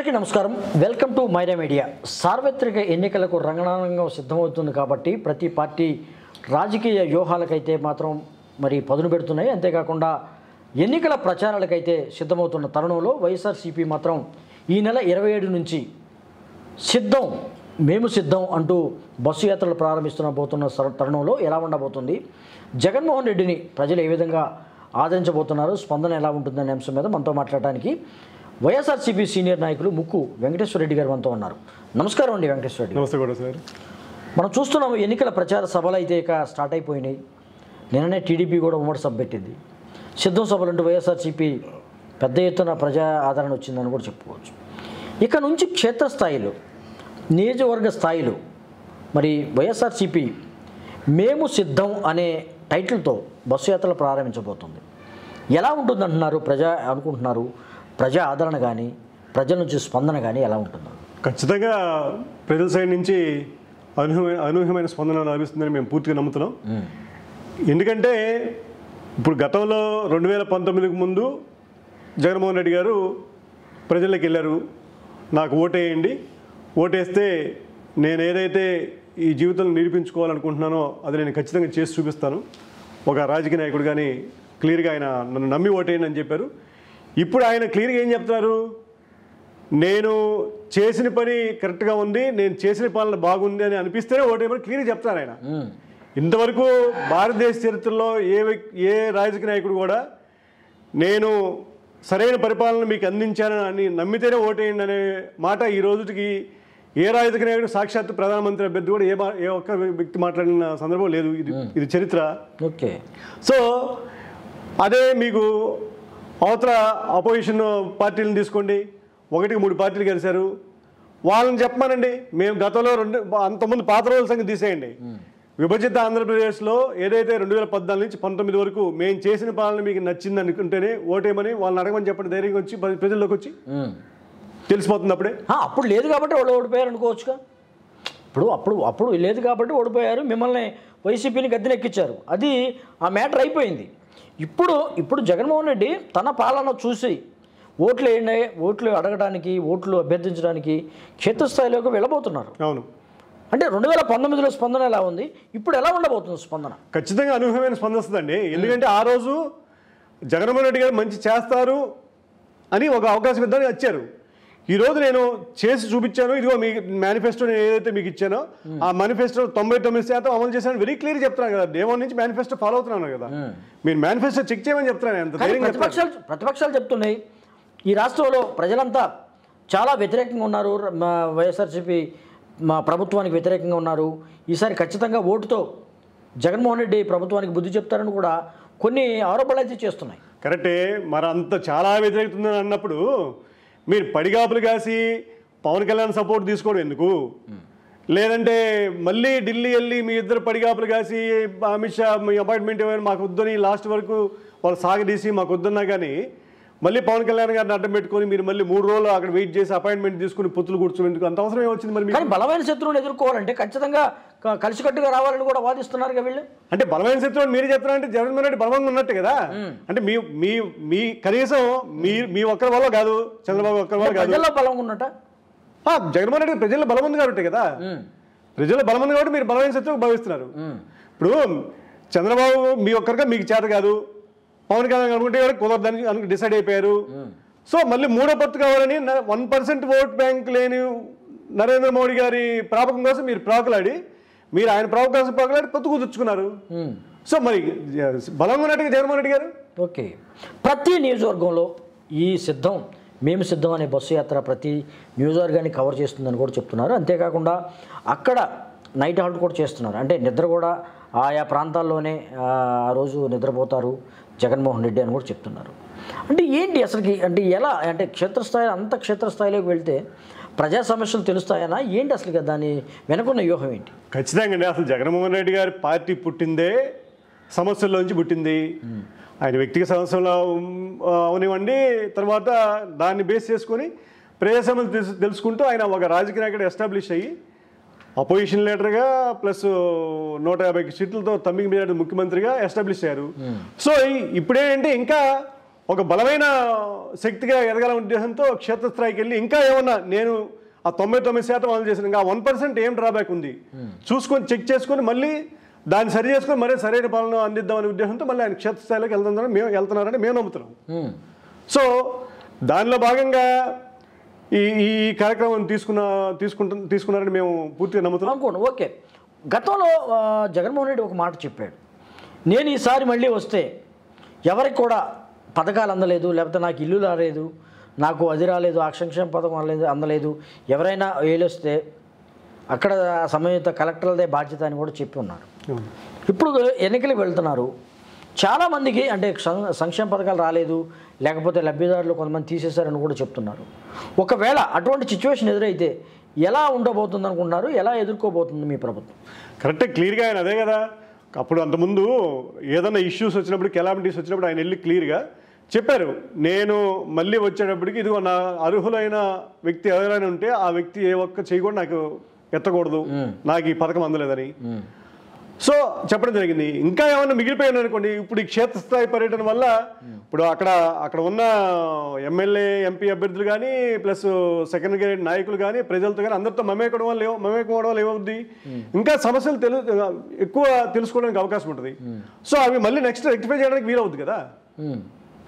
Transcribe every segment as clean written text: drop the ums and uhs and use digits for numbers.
అందరికీ నమస్కారం. Welcome to Myra Media. సార్వత్రిక ఎన్నికలకు రంగనాంగం సిద్ధమవుతుంది కాబట్టి ప్రతి పార్టీ రాజకీయ వ్యూహాలకైతే మాత్రం మరి పదును పెడుతున్నాయి. అంతేకాకుండా ఎన్నికల ప్రచారాలకైతే సిద్ధమవుతున్న తరుణంలో వైఎస్ఆర్సీపీ మాత్రం ఈ నెల 27 నుంచి మేము సిద్ధం అంటూ బస్సు యాత్రలు ప్రారంభిస్తున్న తరుణంలో ఎలా ఉండబోతుంది, జగన్మోహన్ రెడ్డిని ప్రజలు ఏ విధంగా ఆదరించబోతున్నారు, స్పందన ఎలా ఉంటుందనే అంశం మీద మనతో మాట్లాడటానికి వైఎస్ఆర్సీపీ సీనియర్ నాయకులు ముక్కు వెంకటేశ్వర రెడ్డి గారు మనతో ఉన్నారు. నమస్కారం అండి వెంకటేశ్వర రెడ్డి. నమస్తే కూడా సార్. మనం చూస్తున్నాము ఎన్నికల ప్రచార సభలు అయితే ఇక స్టార్ట్ అయిపోయినాయి. నిన్ననే టీడీపీ కూడా ఉమ్మడి సభ పెట్టింది. సిద్ధం సభలు అంటూ వైఎస్ఆర్సీపీ పెద్ద ఎత్తున ప్రజా ఆదరణ వచ్చిందని కూడా చెప్పుకోవచ్చు. ఇక నుంచి క్షేత్రస్థాయిలో నియోజకవర్గ స్థాయిలో మరి వైఎస్ఆర్సీపీ మేము సిద్ధం అనే టైటిల్తో బస్సు యాత్రలు ప్రారంభించబోతుంది. ఎలా ఉంటుందంటున్నారు అనుకుంటున్నారు? ప్రజా ఆదరణ కానీ ప్రజల నుంచి స్పందన కానీ ఎలా ఉంటుంది? ఖచ్చితంగా ప్రజల సైడ్ నుంచి అనూహ్యమైన స్పందన లభిస్తుందని మేము పూర్తిగా నమ్ముతున్నాం. ఎందుకంటే ఇప్పుడు గతంలో 2019కు ముందు జగన్మోహన్ రెడ్డి గారు ప్రజల్లోకి వెళ్ళారు. నాకు ఓటేయండి, ఓటేస్తే నేను ఏదైతే ఈ జీవితంలో నిరూపించుకోవాలనుకుంటున్నానో అది నేను ఖచ్చితంగా చేసి చూపిస్తాను, ఒక రాజకీయ నాయకుడు కానీ క్లియర్గా ఆయన నన్ను నమ్మి ఓటేయండి అని చెప్పారు. ఇప్పుడు ఆయన క్లియర్గా ఏం చెప్తున్నారు? నేను చేసిన పని కరెక్ట్గా ఉంది, నేను చేసిన పాలన బాగుంది అని అనిపిస్తేనే ఓటేయమని క్లియర్గా చెప్తారు ఆయన. ఇంతవరకు భారతదేశ చరిత్రలో ఏ రాజకీయ నాయకుడు కూడా నేను సరైన పరిపాలన మీకు అందించాను అని నమ్మితేనే ఓటేయండి అనే మాట ఈ రోజుకి ఏ రాజకీయ నాయకుడు, సాక్షాత్ ప్రధానమంత్రి అభ్యర్థి కూడా ఏ ఒక్క వ్యక్తి మాట్లాడిన సందర్భం లేదు. ఇది చరిత్ర. ఓకే. సో అదే మీకు అవతల అపోజిషన్ పార్టీలను తీసుకోండి, 1-3 పార్టీలు కలిశారు. వాళ్ళని చెప్పమానండి, మేము గతంలో అంతకుముందు పాత రోజుల సంగతి తీసేయండి. విభజిత ఆంధ్రప్రదేశ్లో ఏదైతే 2014 నుంచి 19 వరకు మేము చేసిన పాలన మీకు నచ్చింది అనుకుంటేనే ఓటేమని వాళ్ళని అడగమని చెప్పండి. ధైర్యంగా వచ్చి ప్రజల్లోకి వచ్చి తెలిసిపోతుంది. అప్పుడు లేదు కాబట్టి వాళ్ళు ఓడిపోయారు అనుకోవచ్చుగా. అప్పుడు లేదు కాబట్టి ఓడిపోయారు, మిమ్మల్ని వైసీపీని గద్దెనెక్కించారు, అది ఆ మ్యాటర్ అయిపోయింది. ఇప్పుడు జగన్మోహన్ రెడ్డి తన పాలన చూసి ఓట్లు అడగడానికి, ఓట్లు అభ్యర్థించడానికి క్షేత్రస్థాయిలోకి వెళ్ళబోతున్నారు. అవును. అంటే 2019లో స్పందన ఎలా ఉంది, ఇప్పుడు ఎలా ఉండబోతుంది స్పందన? ఖచ్చితంగా అనూహ్యమైన స్పందన వస్తుందండి. ఎందుకంటే ఆ రోజు జగన్మోహన్ రెడ్డి గారు మంచి చేస్తారు అని ఒక అవకాశం ఇద్దామని వచ్చారు. ఈరోజు నేను చేసి చూపించాను, ఇదిగో మీ మేనిఫెస్టో నేను ఏదైతే మీకు ఇచ్చానో ఆ మేనిఫెస్టో 99% అమలు చేశాను వెరీ క్లియర్ చెప్తున్నాను కదా. డే 1 నుంచి మేనిఫెస్టో ఫాలో అవుతున్నాను కదా. మీరు మేనిఫెస్టో చెక్ చేయమని చెప్తున్నాను. ప్రతిపక్షాలు చెప్తున్నాయి ఈ రాష్ట్రంలో ప్రజలంతా చాలా వ్యతిరేకంగా ఉన్నారు, వైఎస్ఆర్సీపీ ప్రభుత్వానికి వ్యతిరేకంగా ఉన్నారు, ఈసారి ఖచ్చితంగా ఓటుతో జగన్మోహన్ రెడ్డి ప్రభుత్వానికి బుద్ధి చెప్తారని కూడా కొన్ని ఆరోపణలు అయితే చేస్తున్నాయి. కరెక్టే. మరి అంత చాలా వ్యతిరేకత ఉందని అన్నప్పుడు మీరు పడిగాపులు కాసి పవన్ కళ్యాణ్ సపోర్ట్ తీసుకోవడం ఎందుకు? లేదంటే మళ్ళీ ఢిల్లీ వెళ్ళి మీ ఇద్దరు పడిగాపులు కాసి అమిత్ షా మీ అపాయింట్మెంట్ ఇవ్వని మాకు వద్దని లాస్ట్ వరకు వాళ్ళు సాగదీసి మాకు వద్దన్నా కానీ మళ్ళీ పవన్ కళ్యాణ్ గారిని అడ్డం పెట్టుకొని మీరు మళ్ళీ 3 రోజులు అక్కడ వెయిట్ చేసి అపాయింట్మెంట్ తీసుకుని పొత్తులు కూర్చోందుకు అంత అవసరం ఏమొచ్చింది? మరి బలమైన శత్రువుని ఎదుర్కోవాలంటే ఖచ్చితంగా కలిసికట్టుగా రావాలని కూడా వాదిస్తున్నారు వీళ్ళు. అంటే బలమైన శత్రువుని మీరు చెప్తున్నారంటే జగన్మోహన్ రెడ్డి బలవంగా ఉన్నట్టు కదా. అంటే మీ కనీసం మీ ఒక్కరి వల్ల కాదు, చంద్రబాబు ఒక్కరి వల్ల కాదు, ప్రజల్లో బలంగా ఉన్నట్ట. జగన్మోహన్ రెడ్డి ప్రజల్లో బలం ఉంది కాబట్టి కదా. ప్రజల్లో బలం ఉంది కాబట్టి మీరు బలమైన శత్రువు భావిస్తున్నారు. ఇప్పుడు చంద్రబాబు మీ ఒక్కరిగా మీకు చేత కాదు, పవన్ కళ్యాణ్ అనుకుంటే కుదరదని డిసైడ్ అయిపోయారు. సో మళ్ళీ 3వ పొత్తు కావాలని 1% ఓట్ బ్యాంక్ లేని నరేంద్ర మోడీ గారి ప్రాపకం కోసం మీరు మీరు ఆయన ప్రాపకం ప్రాకులాడి పొత్తు కుదుర్చుకున్నారు. సో మరి బలంగా ఉన్నట్టుగా జగన్మోహన్ రెడ్డి గారు. ఓకే. ప్రతి నియోజకవర్గంలో ఈ మేము సిద్ధం అనే బస్సు యాత్ర ప్రతి నియోజకవర్గాన్ని కవర్ చేస్తుందని కూడా చెప్తున్నారు. అంతేకాకుండా అక్కడ నైట్ హాల్ట్ కూడా చేస్తున్నారు. అంటే నిద్ర కూడా ఆయా ప్రాంతాల్లోనే ఆ రోజు నిద్రపోతారు జగన్మోహన్ రెడ్డి అని కూడా చెప్తున్నారు. అంటే ఏంటి అసలుకి, అంటే ఎలా, అంటే క్షేత్రస్థాయిలోకి వెళ్తే ప్రజా సమస్యలు తెలుస్తాయనా ఏంటి అసలు? దాని వెనుకున్న వ్యూహం ఏంటి? ఖచ్చితంగా అండి. అసలు జగన్మోహన్ రెడ్డి గారి పార్టీ పుట్టిందే సమస్యల్లోంచి పుట్టింది. ఆయన వ్యక్తిగత సమస్యలు అవనివ్వండి, తర్వాత దాన్ని బేస్ చేసుకొని ప్రజా సమస్యలు తెలుసుకుంటూ ఆయన ఒక రాజకీయ నాయకుడు ఎస్టాబ్లిష్ అయ్యి అపోజిషన్ లీడర్గా ప్లస్ 150 సీట్లతో తమ్మింగ్ మీద ముఖ్యమంత్రిగా ఎస్టాబ్లిష్ అయ్యారు. సో ఇప్పుడేంటంటే ఇంకా ఒక బలమైన శక్తిగా ఎదగాలనే ఉద్దేశంతో క్షేత్రస్థాయికి వెళ్ళి ఇంకా ఏమన్నా నేను ఆ 99% అమలు చేసిన ఇంకా 1% ఏం డ్రాబ్యాక్ ఉంది చూసుకొని చెక్ చేసుకొని మళ్ళీ దాన్ని సరి చేసుకొని మరీ సరైన పాలన అందిద్దామనే ఉద్దేశంతో మళ్ళీ ఆయన క్షేత్రస్థాయిలోకి వెళ్తున్నారని మేము నమ్ముతున్నాం. సో దానిలో భాగంగా ఈ కార్యక్రమం తీసుకున్నారని మేము పూర్తిగా నమ్ముతున్నాం. అనుకోండి. ఓకే, గతంలో జగన్మోహన్ రెడ్డి ఒక మాట చెప్పాడు, నేను ఈసారి మళ్ళీ వస్తే ఎవరికి కూడా పథకాలు అందలేదు, లేకపోతే నాకు ఇల్లు రాలేదు, నాకు అది రాలేదు, ఆ సంక్షేమ పథకం అందలేదు, ఎవరైనా వేలొస్తే అక్కడ సంబంధిత కలెక్టర్లదే బాధ్యత అని కూడా చెప్పి ఉన్నారు. ఇప్పుడు ఎన్నికలకు వెళ్తున్నారు, చాలామందికి అంటే సంక్షేమ పథకాలు రాలేదు, లేకపోతే లబ్ధిదారులు కొంతమంది తీసేశారని కూడా చెప్తున్నారు. ఒకవేళ అటువంటి సిచ్యువేషన్ ఎదురైతే ఎలా ఉండబోతుంది అనుకుంటున్నారు, ఎలా ఎదుర్కోబోతుంది మీ ప్రభుత్వం? కరెక్టే, క్లియర్గా ఆయన అదే కదా అప్పుడు అంతకుముందు ఏదైనా ఇష్యూస్ వచ్చినప్పుడు కెలామిటీస్ వచ్చినప్పుడు ఆయన వెళ్ళి క్లియర్గా చెప్పారు, నేను మళ్ళీ వచ్చేటప్పటికి ఇదిగో నా అర్హులైన వ్యక్తి ఎవరైనా ఉంటే ఆ వ్యక్తి ఏ ఒక్క చేయకూడదు, నాకు ఎత్తకూడదు, నాకు ఈ పథకం అందలేదని సో చెప్పడం జరిగింది. ఇంకా ఏమన్నా మిగిలిపోయాను అనుకోండి, ఇప్పుడు ఈ క్షేత్రస్థాయి పర్యటన వల్ల ఇప్పుడు అక్కడ ఉన్న ఎమ్మెల్యే ఎంపీ అభ్యర్థులు కానీ ప్లస్ సెకండ్ గ్రేడ్ నాయకులు కానీ ప్రజలతో కానీ అందరితో మమేకడం వల్ల ఏమవుద్ది, ఇంకా సమస్యలు ఎక్కువ తెలుసుకోవడానికి అవకాశం ఉంటుంది. సో అవి మళ్ళీ నెక్స్ట్ రెక్టిఫై చేయడానికి వీలవుద్ది కదా.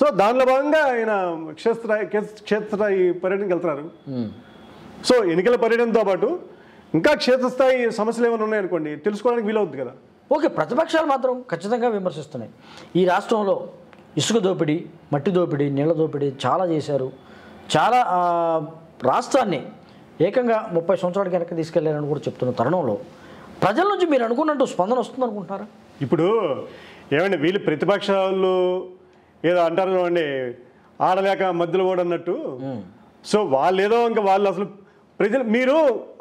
సో దానిలో భాగంగా ఆయన క్షేత్రస్థాయి పర్యటనకి వెళ్తున్నారు. సో ఎన్నికల పర్యటనతో పాటు ఇంకా క్షేత్రస్థాయి సమస్యలు ఏమైనా ఉన్నాయనుకోండి తెలుసుకోవడానికి వీలవుద్ది కదా. ఓకే, ప్రతిపక్షాలు మాత్రం ఖచ్చితంగా విమర్శిస్తున్నాయి. ఈ రాష్ట్రంలో ఇసుక దోపిడీ, మట్టి దోపిడీ, నీళ్ళ దోపిడీ చాలా చేశారు, చాలా రాష్ట్రాన్ని ఏకంగా 30 సంవత్సరాలకి వెనక్కి తీసుకెళ్లారని కూడా చెప్తున్న తరుణంలో ప్రజల నుంచి మీరు అనుకున్నట్టు స్పందన వస్తుంది అనుకుంటున్నారా? ఇప్పుడు ఏమండి వీళ్ళు ప్రతిపక్షాలు ఏదో అంటారు చూడండి, ఆడలేక మధ్యలో కూడా అన్నట్టు. సో వాళ్ళు ఏదో ఇంకా వాళ్ళు అసలు ప్రజలు మీరు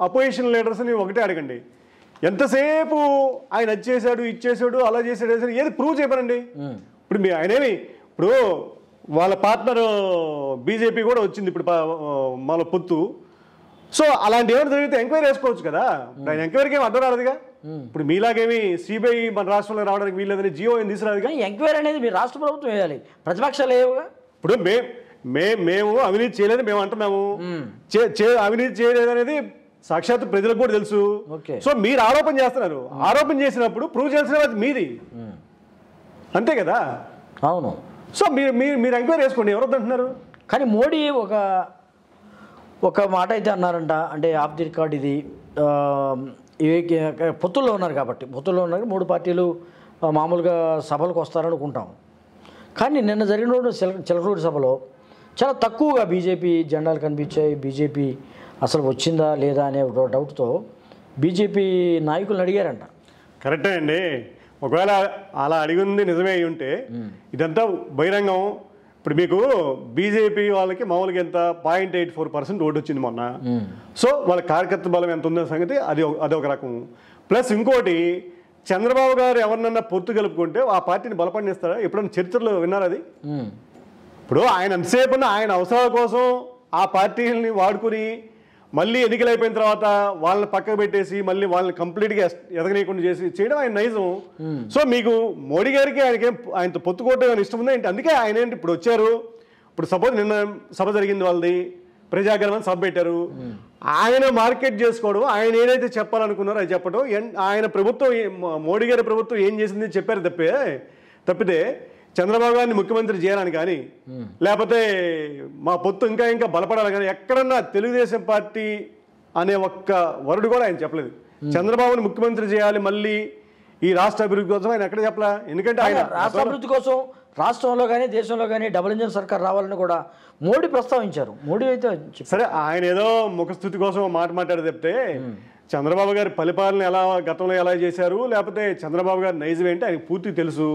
అపోజిషన్ లీడర్స్ని ఒకటే అడగండి, ఎంతసేపు ఆయన అది చేశాడు ఇచ్చేసాడు అలా చేశాడు ఏది ప్రూవ్ చేయమనండి. ఇప్పుడు ఆయనేమి ఇప్పుడు వాళ్ళ పార్ట్నర్ బీజేపీ కూడా వచ్చింది ఇప్పుడు మన పొత్తు. సో అలాంటి ఏమైనా జరిగితే ఎంక్వైరీ వేసుకోవచ్చు కదా, ఆయన ఎంక్వైరీకి ఏమి అడ్డం రాదుగా. ఇప్పుడు మీలాగేమి సిబిఐ మన రాష్ట్రంలో రావడానికి వీల్లేదని జియో ఏం తీసుకురాదుగా. ఎంక్వైరీ అనేది మీ రాష్ట్ర ప్రభుత్వం వేయాలి, ప్రతిపక్షాలు ఏవుగా. ఇప్పుడు మేము అవినీతి చేయలేదు మేము అంటున్నాము, అవినీతి చేయలేదు అనేది సాక్షాత్ ప్రజలకు కూడా తెలుసు. సో మీరు ఆరోపణ చేస్తున్నారు, ఆరోపణ చేసినప్పుడు ప్రూవ్ చేయాల్సిన మీది అంతే కదా. అవును. సో మీరు ఎంక్వైరీ చేసుకోండి, ఎవరు అంటున్నారు. కానీ మోడీ ఒక మాట అయితే అన్నారంట, అంటే ఆఫ్ ది రికార్డ్ ఇది, పొత్తుల్లో ఉన్నారు కాబట్టి 3 పార్టీలు మామూలుగా సభలకు వస్తారనుకుంటాం. కానీ నిన్న జరిగిన చిలకలూరు సభలో చాలా తక్కువగా బీజేపీ జెండాలు కనిపించాయి. బీజేపీ అసలు వచ్చిందా లేదా అనే డౌట్తో బీజేపీ నాయకులను అడిగారంట. కరెక్టే అండి, ఒకవేళ అలా అడిగింది నిజమే అయి ఉంటే ఇదంతా బహిరంగం. ఇప్పుడు మీకు బీజేపీ వాళ్ళకి మామూలుగా ఎంత 0.84% ఓటు వచ్చింది మొన్న. సో వాళ్ళ కార్యకర్త బలం ఎంత ఉందో సంగతి అదొక రకం. ప్లస్ ఇంకోటి, చంద్రబాబు గారు ఎవరినన్నా పొత్తు కలుపుకుంటే ఆ పార్టీని బలపడిస్తారా? ఎప్పుడన్నా చరిత్రలో విన్నారు అది? ఇప్పుడు ఆయన ఎంతసేపు ఆయన అవసరాల కోసం ఆ పార్టీని వాడుకుని మళ్ళీ ఎన్నికలు అయిపోయిన తర్వాత వాళ్ళని పక్కకు పెట్టేసి మళ్ళీ వాళ్ళని కంప్లీట్గా ఎదగనీయకుండా చేయడం ఆయన నైజం. సో మీకు మోడీ గారికి ఆయనతో పొత్తుకోవడం ఇష్టం ఉందా ఏంటి? అందుకే ఆయన ఏంటి ఇప్పుడు వచ్చారు. ఇప్పుడు సపోజ్ నిన్న సభ జరిగింది వాళ్ళది, ప్రజాగణమని సభ పెట్టారు. ఆయన మార్కెట్ చేసుకోవడం, ఆయన ఏదైతే చెప్పాలనుకున్నారో అది చెప్పడం, ఆయన ప్రభుత్వం మోడీ గారి ప్రభుత్వం ఏం చేసింది చెప్పారు తప్పితే చంద్రబాబు గారిని ముఖ్యమంత్రి చేయాలని కానీ లేకపోతే మా పొత్తు ఇంకా బలపడాలి కానీ ఎక్కడన్నా తెలుగుదేశం పార్టీ అనే ఒక్క వరుడు కూడా ఆయన చెప్పలేదు. చంద్రబాబుని ముఖ్యమంత్రి చేయాలి మళ్ళీ ఈ రాష్ట్ర అభివృద్ధి కోసం ఆయన ఎక్కడ చెప్పలా. ఎందుకంటే ఆయన రాష్ట్ర అభివృద్ధి కోసం రాష్ట్రంలో కానీ దేశంలో కానీ డబుల్ ఇంజన్ సర్కార్ రావాలని కూడా మోడీ ప్రస్తావించారు. మోడీ అయితే సరే ఆయన ఏదో ముఖస్థుతి కోసం మాట్లాడారు తప్పితే చంద్రబాబు గారి పరిపాలన గతంలో ఎలా చేశారు లేకపోతే చంద్రబాబు గారి నైజం ఏంటి ఆయనకు పూర్తి తెలుసు.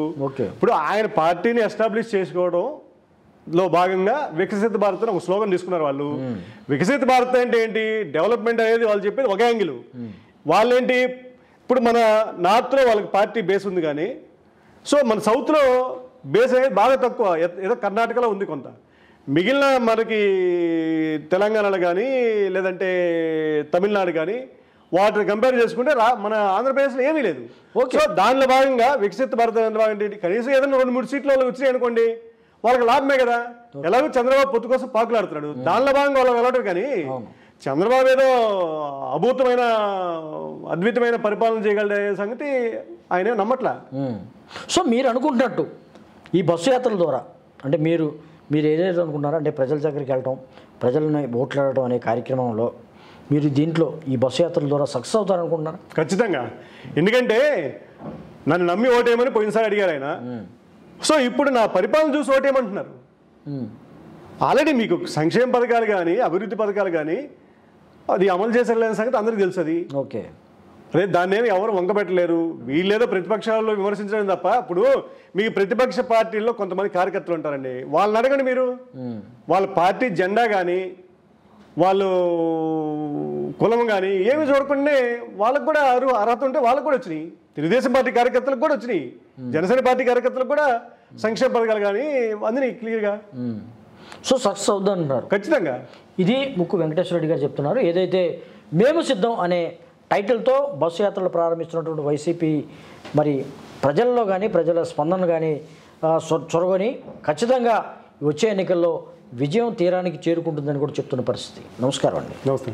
ఇప్పుడు ఆయన పార్టీని ఎస్టాబ్లిష్ చేసుకోవడంలో భాగంగా వికసిత భారత్ అని ఒక స్లోగన్ తీసుకున్నారు వాళ్ళు. వికసిత భారత్ అంటే ఏంటి, డెవలప్మెంట్ అనేది వాళ్ళు చెప్పేది ఒక యాంగిల్. వాళ్ళేంటి ఇప్పుడు మన నార్త్లో వాళ్ళకి పార్టీ బేస్ ఉంది కానీ సో మన సౌత్లో బేస్ అనేది బాగా తక్కువ. ఏదో కర్ణాటకలో ఉంది కొంత, మిగిలిన మనకి తెలంగాణలో కానీ లేదంటే తమిళనాడు కానీ వాటిని కంపేర్ చేసుకుంటే మన ఆంధ్రప్రదేశ్లో ఏమీ లేదు. సో దానిలో భాగంగా వికసిత భారత భాగంగా కనీసం ఏదైనా 2-3 సీట్లు వచ్చినాయి అనుకోండి, వాళ్ళకి లాభమే కదా. ఎలాగో చంద్రబాబు పొత్తు కోసం పాకులాడుతున్నాడు, దానిలో భాగంగా వాళ్ళు వెళ్ళటం. కానీ చంద్రబాబు ఏదో అద్భుతమైన అద్భుతమైన పరిపాలన చేయగలడే సంగతి ఆయన నమ్మట్లా. సో మీరు అనుకుంటున్నట్టు ఈ బస్సు యాత్రల ద్వారా అంటే మీరు ఏదైతే అనుకున్నారో అంటే ప్రజల దగ్గరికి వెళ్ళటం, ప్రజలని ఓట్లాడటం అనే కార్యక్రమంలో మీరు దీంట్లో ఈ బస్సు యాత్రల ద్వారా సక్సెస్ అవుతారనుకుంటున్నారా? ఖచ్చితంగా. ఎందుకంటే నన్ను నమ్మి ఓటేయమని పోయినసారి అడిగారు ఆయన. సో ఇప్పుడు నా పరిపాలన చూసి ఓటేయమంటున్నారు. ఆల్రెడీ మీకు సంక్షేమ పథకాలు కానీ అభివృద్ధి పథకాలు కానీ అది అమలు చేసేలేని సంగతి అందరికీ తెలుసు. అది ఓకే, రేపు దాన్ని ఏమి ఎవరు వంకబెట్టలేరు. వీళ్ళేదో ప్రతిపక్షాల్లో విమర్శించడం తప్ప. ఇప్పుడు మీకు ప్రతిపక్ష పార్టీల్లో కొంతమంది కార్యకర్తలు ఉంటారండి, వాళ్ళని అడగండి మీరు. వాళ్ళ పార్టీ జెండా కానీ వాళ్ళు కులం కానీ ఏమి చూడకుండా వాళ్ళకు కూడా అర్హత ఉంటే వాళ్ళకు కూడా వచ్చినాయి. తెలుగుదేశం పార్టీ కార్యకర్తలకు కూడా వచ్చినాయి, జనసేన పార్టీ కార్యకర్తలకు కూడా సంక్షేమ పథకాలు కానీ అందినాయి క్లియర్గా. సో సక్సెస్ అవుద్ది అంటున్నారు. ఖచ్చితంగా. ఇది ముక్కు వెంకటేశ్వర రెడ్డి గారు చెప్తున్నారు. ఏదైతే మేము సిద్ధం అనే టైటిల్తో బస్సు యాత్రలు ప్రారంభిస్తున్నటువంటి వైసీపీ మరి ప్రజల్లో కానీ ప్రజల స్పందన కానీ చొరగని ఖచ్చితంగా వచ్చే ఎన్నికల్లో విజయం తీరానికి చేరుకుంటుందని కూడా చెప్తున్న పరిస్థితి. నమస్కారం అండి. నమస్తే.